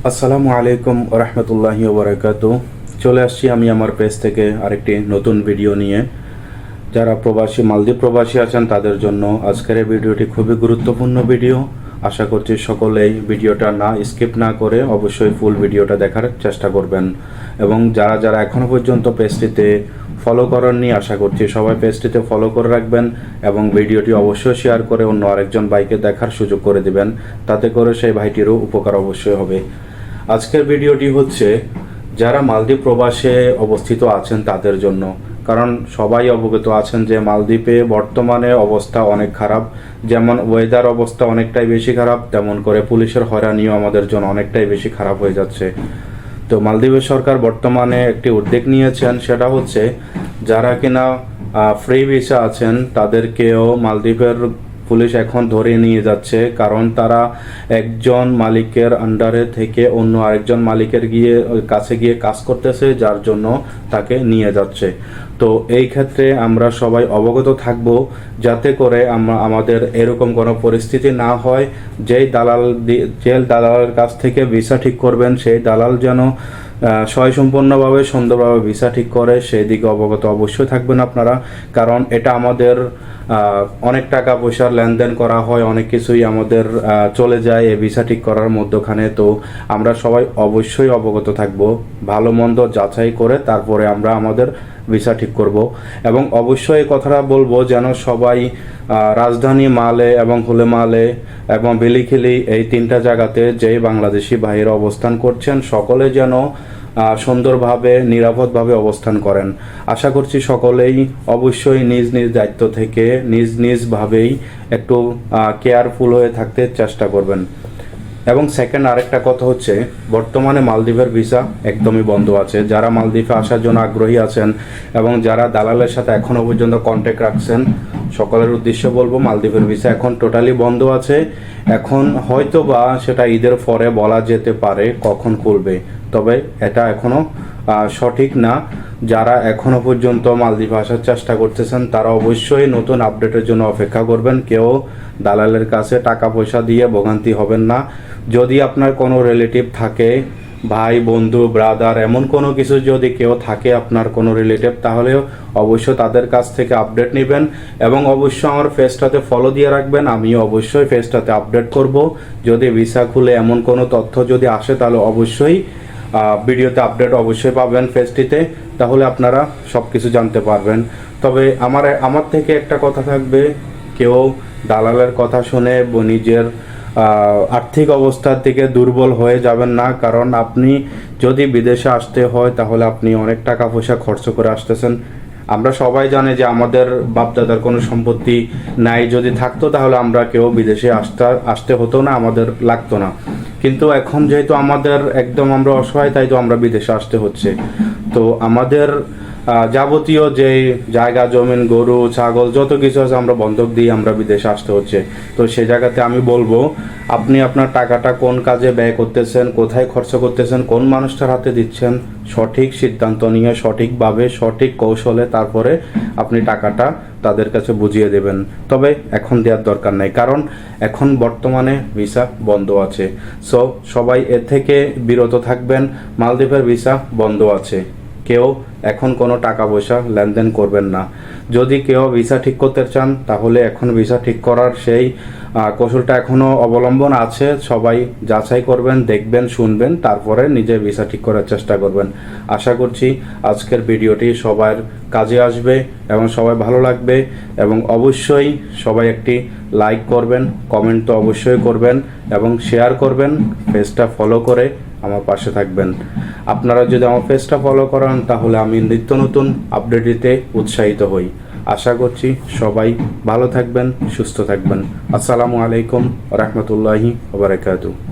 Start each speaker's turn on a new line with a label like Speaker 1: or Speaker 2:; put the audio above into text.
Speaker 1: আসসালামু আলাইকুম রহমতুল্লাহি ওবরাকাতু। চলে আসছি আমি আমার পেজ থেকে আরেকটি নতুন ভিডিও নিয়ে। যারা প্রবাসী মালদ্বীপ প্রবাসী আছেন তাদের জন্য আজকের এই ভিডিওটি খুবই গুরুত্বপূর্ণ ভিডিও। আশা করছি সকলেই ভিডিওটা না স্কিপ না করে অবশ্যই ফুল ভিডিওটা দেখার চেষ্টা করবেন। এবং যারা যারা এখনও পর্যন্ত পেজটিতে ফলো করেননি, আশা করছি সবাই পেজটিতে ফলো করে রাখবেন এবং ভিডিওটি অবশ্যই শেয়ার করে অন্য আরেকজন ভাইকে দেখার সুযোগ করে দিবেন। তাতে করে সেই ভাইটিরও উপকার অবশ্যই হবে। আজকের ভিডিওটি হচ্ছে যারা মালদ্বীপ প্রবাসে অবস্থিত আছেন তাদের জন্য। কারণ সবাই অবগত আছেন যে মালদ্বীপে বর্তমানে অবস্থা অনেক খারাপ। যেমন ওয়েদার অবস্থা অনেকটাই বেশি খারাপ, তেমন করে পুলিশের হয়রানিও আমাদের জন্য অনেকটাই বেশি খারাপ হয়ে যাচ্ছে। তো মালদ্বীপের সরকার বর্তমানে একটি উদ্যোগ নিয়েছেন, সেটা হচ্ছে যারা কিনা ফ্রি ভিসা আছেন তাদেরকেও মালদ্বীপের পুলিশ এখন ধরে নিয়ে যাচ্ছে। কারণ তারা একজন মালিকের আন্ডারে থেকে অন্য আরেকজন মালিকের কাছে গিয়ে কাজ করতেছে, যার জন্য তাকে নিয়ে যাচ্ছে। তো এই ক্ষেত্রে আমরা সবাই অবগত থাকব, যাতে করে আমাদের এরকম কোনো পরিস্থিতি না হয়। যে দালালের কাছ থেকে ভিসা ঠিক করবেন সেই দালাল যেন স্বয়ংসম্পূর্ণভাবে সুন্দরভাবে ভিসা ঠিক করে, সেই দিকে অবগত অবশ্যই থাকবেন আপনারা। কারণ এটা আমাদের অনেক টাকা পয়সার লেনদেন করা হয়, অনেক কিছুই আমাদের চলে যায় এই ভিসা ঠিক করার মধ্যখানে। তো আমরা সবাই অবশ্যই অবগত থাকব, ভালো মন্দ যাচাই করে তারপরে আমরা আমাদের ভিসা ঠিক করব। এবং অবশ্যই এই কথাটা বলবো যেন সবাই রাজধানী মালে এবং হুলে মালে এবং বেলিখিলি এই তিনটা জায়গাতে যেই বাংলাদেশি ভাইয়েরা অবস্থান করছেন সকলে যেন সুন্দরভাবে নিরাপদভাবে অবস্থান করেন। আশা করছি সকলেই অবশ্যই নিজ নিজ দায়িত্ব থেকে নিজ ভাবেই একটু কেয়ারফুল হয়ে থাকতে চেষ্টা করবেন। এবং সেকেন্ড আরেকটা কথা হচ্ছে, বর্তমানে মালদ্বীপের ভিসা একদমই বন্ধ আছে। যারা মালদ্বীপে আসার জন্য আগ্রহী আছেন এবং যারা দালালের সাথে এখনও পর্যন্ত কন্ট্যাক্ট রাখছেন, সকলের উদ্দেশ্যে বলবো মালদ্বীপের ভিসা এখন টোটালি বন্ধ আছে। এখন হয়তো বা সেটা ঈদের পরে বলা যেতে পারে কখন খুলবে, তবে এটা এখনও সঠিক না। যারা এখনও পর্যন্ত মালদ্বীপে আসার চেষ্টা করতেছেন তারা অবশ্যই নতুন আপডেটের জন্য অপেক্ষা করবেন। কেউ দালালের কাছে টাকা পয়সা দিয়ে ভোগান্তি হবেন না। যদি আপনার কোনো রিলেটিভ থাকে, ভাই বন্ধু ব্রাদার এমন কোনো কিছু যদি কেউ থাকে আপনার কোনো রিলেটিভ, তাহলে অবশ্যই তাদের কাছ থেকে আপডেট নেবেন এবং অবশ্যই আমার পেজটাতে ফলো দিয়ে রাখবেন। আমিও অবশ্যই পেজটাতে আপডেট করব। যদি ভিসা খুলে এমন কোনো তথ্য যদি আসে তাহলে অবশ্যই ভিডিওতে আপডেট অবশ্যই পাবেন পেজটিতে, তাহলে আপনারা সব কিছু জানতে পারবেন। তবে আমার থেকে একটা কথা থাকবে, কেউ দালালের কথা শুনে নিজের আর্থিক অবস্থার থেকে দুর্বল হয়ে যাবেন না। কারণ আপনি যদি বিদেশে আসতে হয় তাহলে আপনি অনেক টাকা পয়সা খরচ করে আসতেছেন। আমরা সবাই জানি যে আমাদের বাপদাদার কোনো সম্পত্তি নাই, যদি থাকতো তাহলে আমরা কেউ বিদেশে আসতে হতো না, আমাদের লাগতো না। কিন্তু এখন যেহেতু আমাদের একদম আমরা অসহায়, তাই তো আমরা বিদেশে আসতে হচ্ছে। তো আমাদের যাবতীয় যে জায়গা জমিন গরু ছাগল যত কিছু আছে আমরা বন্ধক দিয়ে আমরা বিদেশে আসতে হচ্ছে। তো সেই জায়গাতে আমি বলবো আপনি আপনার টাকাটা কোন কাজে ব্যয় করতেছেন, কোথায় খরচ করতেছেন, কোন মানুষটার হাতে দিচ্ছেন, সঠিক সিদ্ধান্ত নিয়ে সঠিকভাবে সঠিক কৌশলে তারপরে আপনি টাকাটা তাদের কাছে বুঝিয়ে দেবেন। তবে এখন দেওয়ার দরকার নেই, কারণ এখন বর্তমানে ভিসা বন্ধ আছে। সো সবাই এর থেকে বিরত থাকবেন। মালদ্বীপের ভিসা বন্ধ আছে, কেউ এখন কোনো টাকা পয়সা লেনদেন করবেন না। যদি কেউ ভিসা ঠিক করতে চান তাহলে এখন ভিসা ঠিক করার সেই কৌশলটা এখনও অবলম্বন আছে। সবাই যাচাই করবেন, দেখবেন, শুনবেন, তারপরে নিজে ভিসা ঠিক করার চেষ্টা করবেন। আশা করছি আজকের ভিডিওটি সবার কাজে আসবে এবং সবাই ভালো লাগবে। এবং অবশ্যই সবাই একটি লাইক করবেন, কমেন্ট তো অবশ্যই করবেন এবং শেয়ার করবেন। পেজটা ফলো করে আমার পাশে থাকবেন। আপনারা যদি আমার পেজটা ফলো করেন তাহলে আমি নিত্য নতুন আপডেট দিতে উৎসাহিত হই। আশা করছি সবাই ভালো থাকবেন, সুস্থ থাকবেন। আসসালামু আলাইকুম রহমতুল্লাহি ওয়া বারাকাতুহু।